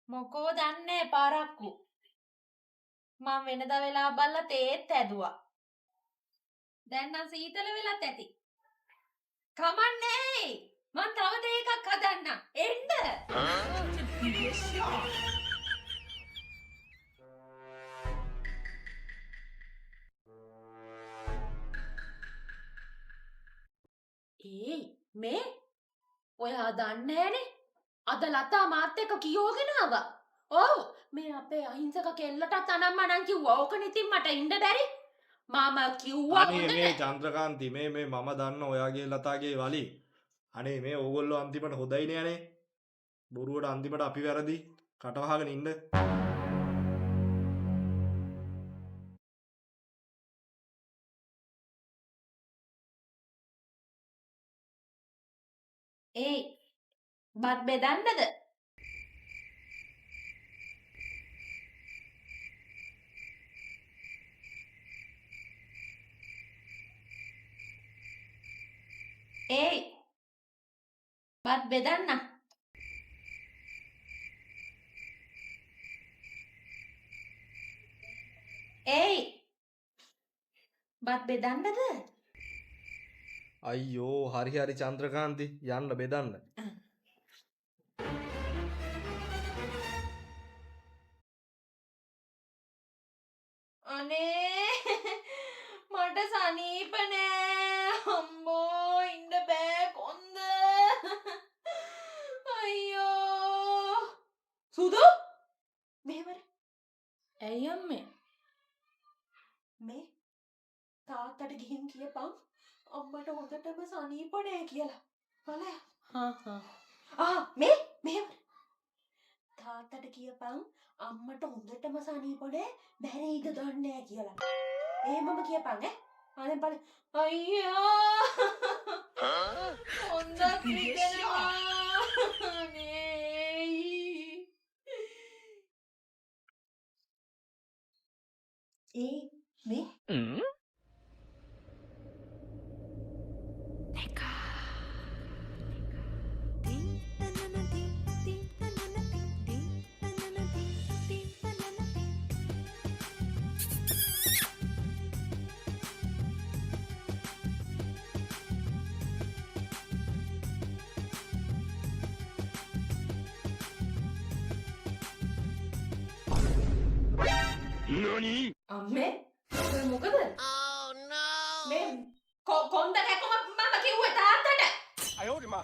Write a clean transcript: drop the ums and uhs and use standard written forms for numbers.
මොකෝ දන්නේ පාරක්කු. මම වෙනද වෙලා බලලා තේත් ඇදුවා. දැන් නම් සීතල වෙලත් ඇති. කමන්නේ. මං තව තේ එකක් හදන්න. එන්න. ඒ මේ ඔයා දන්නේ නැනේ. අද ලතා මාත් එක්ක කියෝගෙන ආවා. ඔව් මේ අපේ අහිංසක කෙල්ලටත් අනම්මනම් කිව්වා. ඕකනේ ඉතින් මට ඉන්න බැරි. මම කිව්වා අනේ මේ චන්ද්‍රකාන්ති මේ මම දන්න ඔයාගේ ලතාගේ වලි. අනේ මේ ඕගොල්ලෝ අන්තිමට හොදයිනේ අනේ. බොරුවට අන්තිමට අපි වැරදි. කටවහගෙන ඉන්න. ඒ බත් බෙදන්නද? ඒ බත් බෙදන්න. ඒ බත් බෙදන්නද? අයියෝ හරි චන්ද්‍රකාන්ති යන්න බෙදන්න. අනේ මට සනීප නෑ අම්මෝ ඉන්න බෑ කොන්ද අයියෝ සුදු මෙහෙමර ඇයි අම්මේ මේ තාත්තට ගිහින් කියපන් අම්මට හොඳටම සනීප නෑ කියලා බලය මේ මෙහෙමර තාත්තට කියපන් අම්මට හොඳටම සනීප නෑ බැරිද දන්නේ නෑ කියලා එහෙමම කියපන් අනේ බලන්න අයියා හොඳක් හිතෙනවා නේ මේ Nani? අම්මේ ඔය මොකද මේ කොන්ද කැකුම මම කිව්වේ තාත්තට 哎呦我的妈！